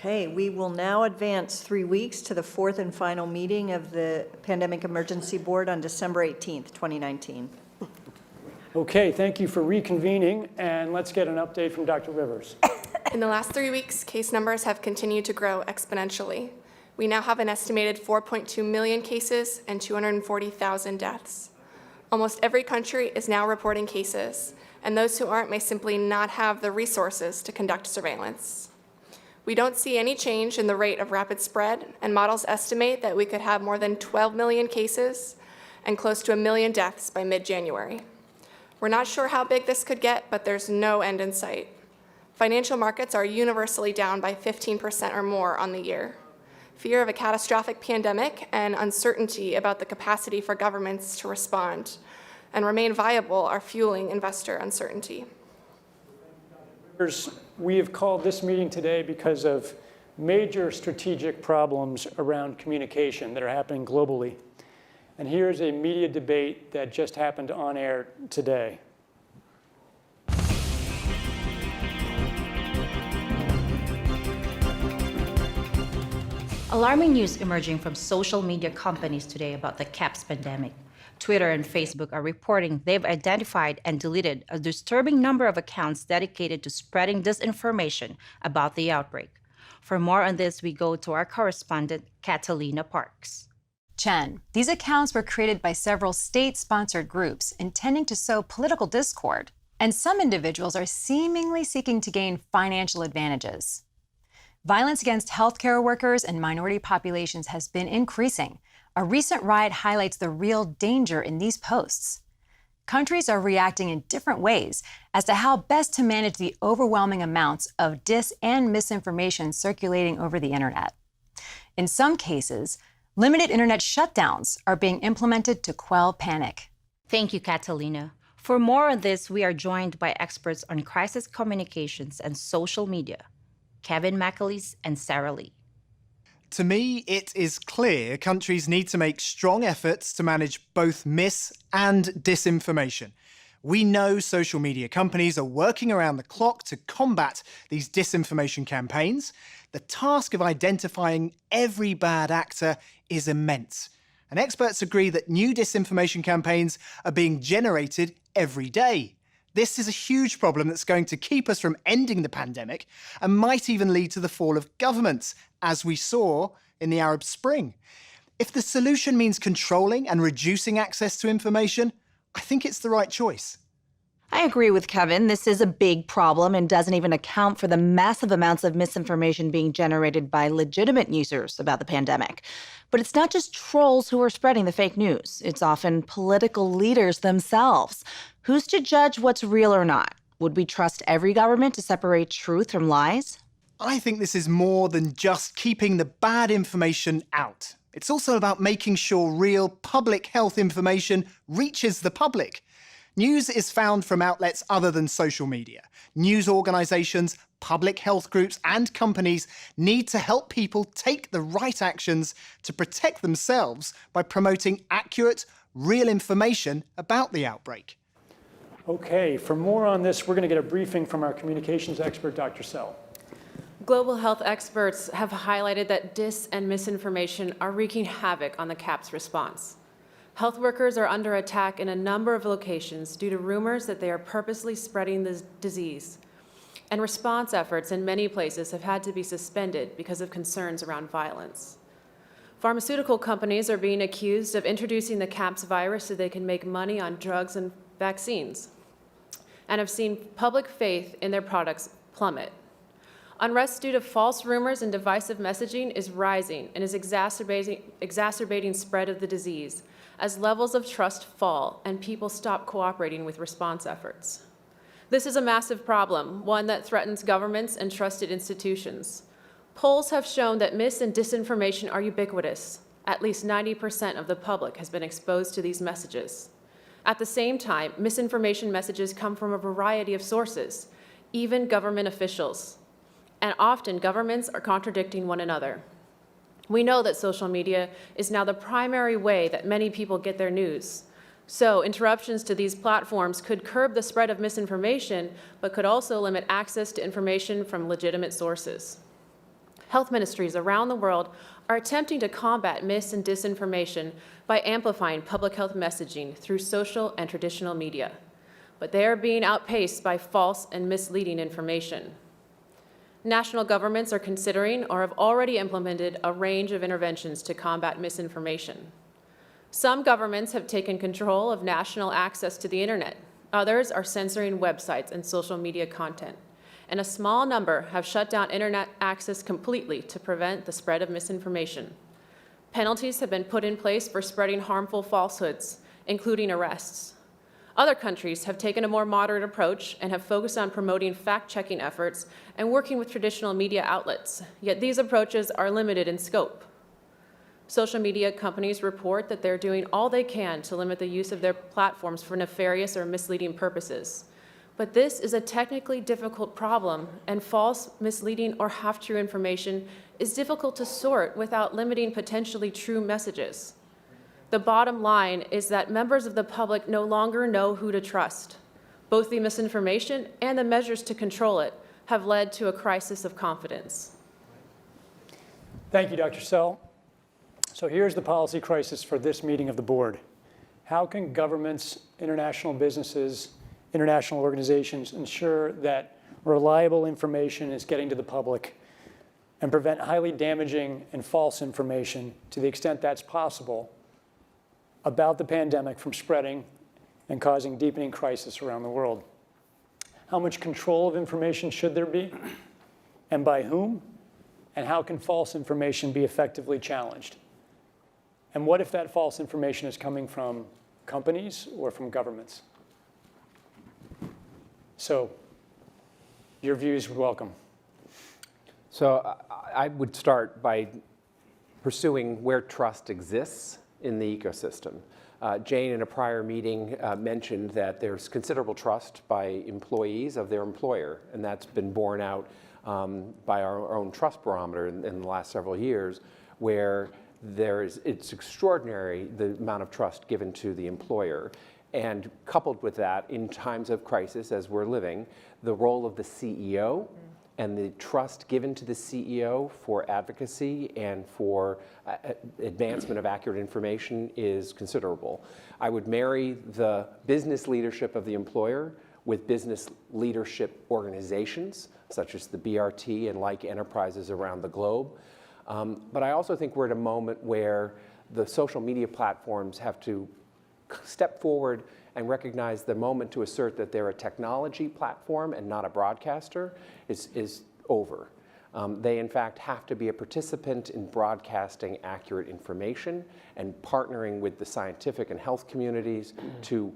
Okay, we will now advance 3 weeks to the fourth and final meeting of the Pandemic Emergency Board on December 18th, 2019. Okay, thank you for reconvening, and let's get an update from Dr. Rivers. In the last 3 weeks, case numbers have continued to grow exponentially. We now have an estimated 4.2 million cases and 240,000 deaths. Almost every country is now reporting cases, and those who aren't may simply not have the resources to conduct surveillance. We don't see any change in the rate of rapid spread, and models estimate that we could have more than 12 million cases and close to 1 million deaths by mid-January. We're not sure how big this could get, but there's no end in sight. Financial markets are universally down by 15% or more on the year. Fear of a catastrophic pandemic and uncertainty about the capacity for governments to respond and remain viable are fueling investor uncertainty. We have called this meeting today because of major strategic problems around communication that are happening globally. And here's a media debate that just happened on air today. Alarming news emerging from social media companies today about the CAPS pandemic. Twitter and Facebook are reporting they've identified and deleted a disturbing number of accounts dedicated to spreading disinformation about the outbreak. For more on this, we go to our correspondent, Catalina Parks. Chen, these accounts were created by several state-sponsored groups intending to sow political discord, and some individuals are seemingly seeking to gain financial advantages. Violence against healthcare workers and minority populations has been increasing. A recent riot highlights the real danger in these posts. Countries are reacting in different ways as to how best to manage the overwhelming amounts of dis and misinformation circulating over the internet. In some cases, limited internet shutdowns are being implemented to quell panic. Thank you, Catalina. For more on this, we are joined by experts on crisis communications and social media, Kevin McAleese and Sarah Lee. To me, it is clear countries need to make strong efforts to manage both mis- and disinformation. We know social media companies are working around the clock to combat these disinformation campaigns. The task of identifying every bad actor is immense. And experts agree that new disinformation campaigns are being generated every day. This is a huge problem that's going to keep us from ending the pandemic and might even lead to the fall of governments, as we saw in the Arab Spring. If the solution means controlling and reducing access to information, I think it's the right choice. I agree with Kevin. This is a big problem and doesn't even account for the massive amounts of misinformation being generated by legitimate users about the pandemic. But it's not just trolls who are spreading the fake news. It's often political leaders themselves. Who's to judge what's real or not? Would we trust every government to separate truth from lies? I think this is more than just keeping the bad information out. It's also about making sure real public health information reaches the public. News is found from outlets other than social media. News organisations, public health groups and companies need to help people take the right actions to protect themselves by promoting accurate, real information about the outbreak. Okay, for more on this, we're going to get a briefing from our communications expert, Dr. Sell. Global health experts have highlighted that dis and misinformation are wreaking havoc on the CAPS response. Health workers are under attack in a number of locations due to rumors that they are purposely spreading the disease. And response efforts in many places have had to be suspended because of concerns around violence. Pharmaceutical companies are being accused of introducing the CAPS virus so they can make money on drugs and vaccines, and have seen public faith in their products plummet. Unrest due to false rumors and divisive messaging is rising and is exacerbating spread of the disease as levels of trust fall and people stop cooperating with response efforts. This is a massive problem, one that threatens governments and trusted institutions. Polls have shown that mis- and disinformation are ubiquitous. At least 90% of the public has been exposed to these messages. At the same time, misinformation messages come from a variety of sources, even government officials. And often governments are contradicting one another. We know that social media is now the primary way that many people get their news. So interruptions to these platforms could curb the spread of misinformation, but could also limit access to information from legitimate sources. health ministries around the world are attempting to combat mis- and disinformation by amplifying public health messaging through social and traditional media. But they are being outpaced by false and misleading information. National governments are considering or have already implemented a range of interventions to combat misinformation. Some governments have taken control of national access to the internet. Others are censoring websites and social media content. And a small number have shut down internet access completely to prevent the spread of misinformation. Penalties have been put in place for spreading harmful falsehoods, including arrests. Other countries have taken a more moderate approach and have focused on promoting fact-checking efforts and working with traditional media outlets, yet these approaches are limited in scope. Social media companies report that they're doing all they can to limit the use of their platforms for nefarious or misleading purposes. But this is a technically difficult problem, and false, misleading, or half-true information is difficult to sort without limiting potentially true messages. The bottom line is that members of the public no longer know who to trust. Both the misinformation and the measures to control it have led to a crisis of confidence. Thank you, Dr. Sell. So here's the policy crisis for this meeting of the board. How can governments, international businesses, international organizations ensure that reliable information is getting to the public and prevent highly damaging and false information to the extent that's possible about the pandemic from spreading and causing deepening crisis around the world? How much control of information should there be, and by whom? And how can false information be effectively challenged? And what if that false information is coming from companies or from governments? So, your views would welcome. So I would start by pursuing where trust exists in the ecosystem. Jane, in a prior meeting, mentioned that there's considerable trust by employees of their employer, and that's been borne out by our own trust barometer in the last several years, where it's extraordinary the amount of trust given to the employer. And coupled with that, in times of crisis, as we're living, the role of the CEO and the trust given to the CEO for advocacy and for advancement of accurate information is considerable. I would marry the business leadership of the employer with business leadership organizations, such as the BRT and like enterprises around the globe. But I also think we're at a moment where the social media platforms have to step forward and recognize the moment to assert that they're a technology platform and not a broadcaster is over. They, in fact, have to be a participant in broadcasting accurate information and partnering with the scientific and health communities to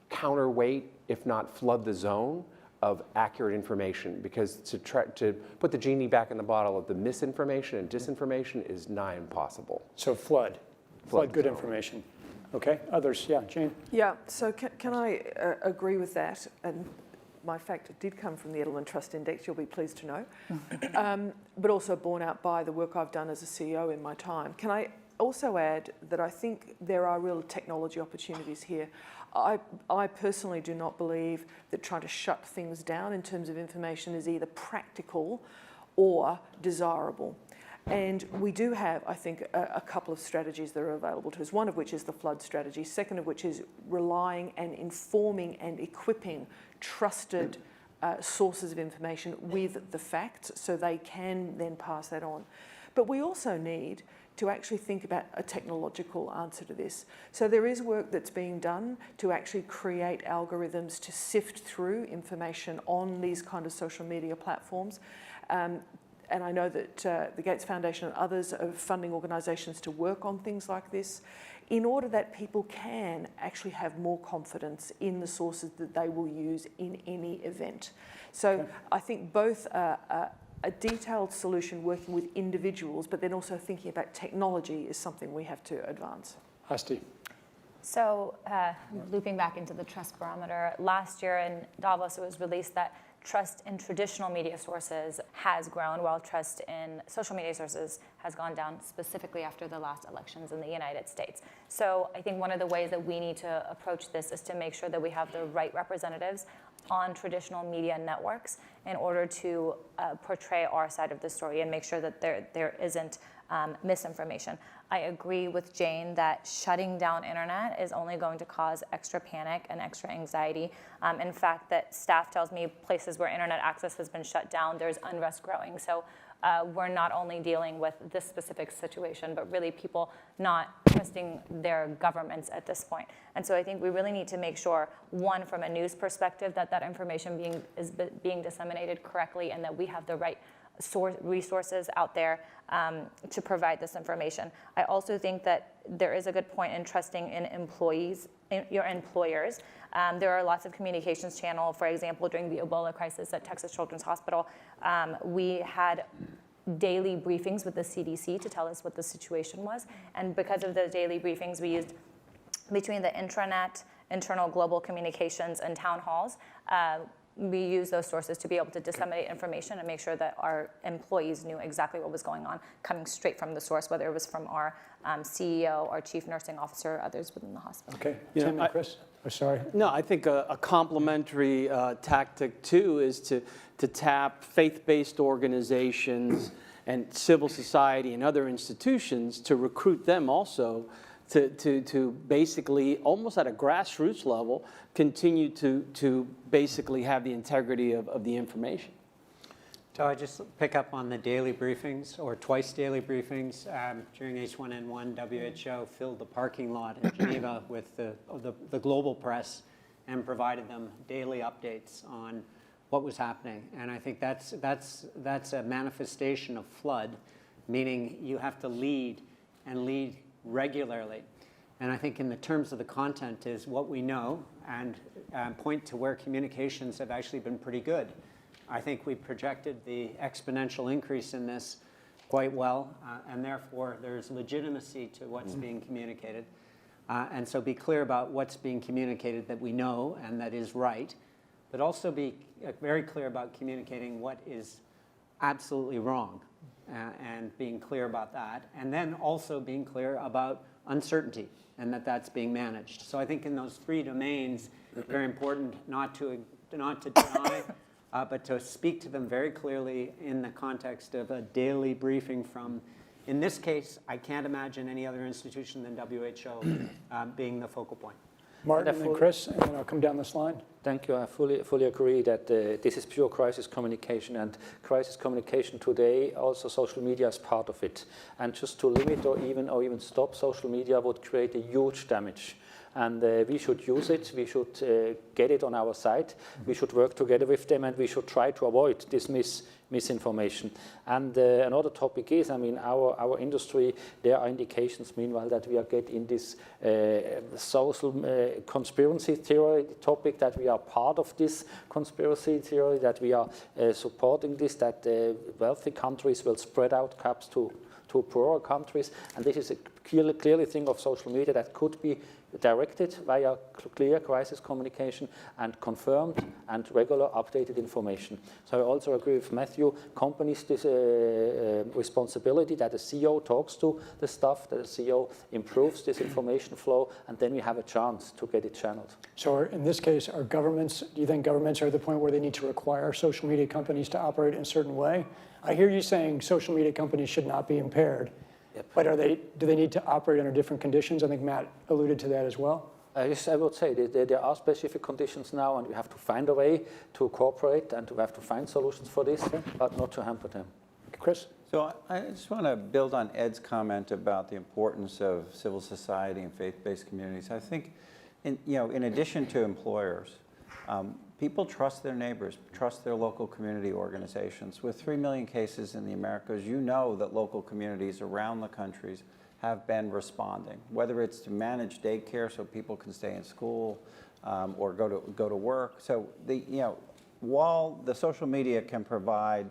counterweight, if not flood the zone, of accurate information, because to put the genie back in the bottle of the misinformation and disinformation is nigh impossible. So flood good information. Okay, others, yeah, Jane? Yeah, so can I agree with that? And my fact, it did come from the Edelman Trust Index, you'll be pleased to know, but also borne out by the work I've done as a CEO in my time. Can I also add that I think there are real technology opportunities here. I personally do not believe that trying to shut things down in terms of information is either practical or desirable. And we do have, I think, a couple of strategies that are available to us, one of which is the flood strategy, second of which is relying and informing and equipping trusted sources of information with the facts so they can then pass that on. But we also need to actually think about a technological answer to this. So there is work that's being done to actually create algorithms to sift through information on these kind of social media platforms. And I know that the Gates Foundation and others are funding organisations to work on things like this in order that people can actually have more confidence in the sources that they will use in any event. So I think both a detailed solution working with individuals, but then also thinking about technology is something we have to advance. Asti. So looping back into the trust barometer, last year in Davos it was released that trust in traditional media sources has grown while trust in social media sources has gone down specifically after the last elections in the United States. So I think one of the ways that we need to approach this is to make sure that we have the right representatives on traditional media networks in order to portray our side of the story and make sure that there isn't misinformation. I agree with Jane that shutting down internet is only going to cause extra panic and extra anxiety. In fact, that staff tells me places where internet access has been shut down, there's unrest growing. So we're not only dealing with this specific situation, but really people not trusting their governments at this point. And so I think we really need to make sure, one, from a news perspective, that information is being disseminated correctly and that we have the right resources out there to provide this information. I also think that there is a good point in trusting in employees, in your employers. There are lots of communications channel. For example, during the Ebola crisis at Texas Children's Hospital, we had daily briefings with the CDC to tell us what the situation was. And because of those daily briefings, we used between the intranet, internal global communications, and town halls, we use those sources to be able to disseminate information and make sure that our employees knew exactly what was going on, coming straight from the source, whether it was from our CEO, our chief nursing officer, others within the hospital. Okay, Tim and Chris, oh, sorry. No, I think a complementary tactic too is to tap faith-based organizations and civil society and other institutions to recruit them also to basically, almost at a grassroots level, continue to basically have the integrity of the information. So I just pick up on the daily briefings, or twice daily briefings. During H1N1, WHO filled the parking lot in Geneva with the global press and provided them daily updates on what was happening. And I think that's a manifestation of flood, meaning you have to lead and lead regularly. And I think in the terms of the content is what we know and point to where communications have actually been pretty good. I think we projected the exponential increase in this quite well, and therefore there's legitimacy to what's being communicated. And so be clear about what's being communicated that we know and that is right, but also be very clear about communicating what is absolutely wrong. And being clear about that, and then also being clear about uncertainty and that's being managed. So I think in those three domains, very important not to deny, but to speak to them very clearly in the context of a daily briefing from, in this case, I can't imagine any other institution than WHO being the focal point. Martin and Chris, and then I'll come down this line. Thank you. I fully agree that this is pure crisis communication, and crisis communication today, also social media is part of it. And just to limit or even stop social media would create a huge damage. And we should use it, we should get it on our side, we should work together with them, and we should try to avoid this misinformation. And another topic is, I mean, our industry, there are indications meanwhile that we are getting this social conspiracy theory topic, that we are part of this conspiracy theory, that we are supporting this, that wealthy countries will spread out caps to poorer countries. And this is a clearly thing of social media that could be directed via clear crisis communication and confirmed and regular updated information. So I also agree with Matthew, companies this responsibility that the CEO talks to the staff, that the CEO improves this information flow, and then we have a chance to get it channeled. So in this case, are governments, do you think governments are at the point where they need to require social media companies to operate in a certain way? I hear you saying social media companies should not be impaired. Yep. But do they need to operate under different conditions? I think Matt alluded to that as well. Yes, I would say there are specific conditions now, and we have to find a way to cooperate and we have to find solutions for this, but not to hamper them. Chris? So I just want to build on Ed's comment about the importance of civil society and faith-based communities. I think, in addition to employers, people trust their neighbors, trust their local community organizations. With 3 million cases in the Americas, you know that local communities around the countries have been responding, whether it's to manage daycare so people can stay in school or go to work. So while the social media can provide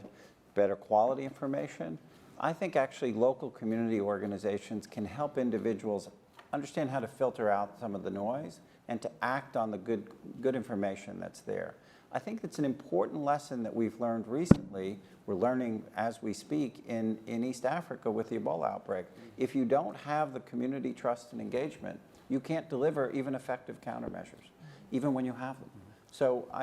better quality information, I think actually local community organizations can help individuals understand how to filter out some of the noise and to act on the good information that's there. I think it's an important lesson that we've learned recently. We're learning as we speak in East Africa with the Ebola outbreak. If you don't have the community trust and engagement, you can't deliver even effective countermeasures, even when you have them. So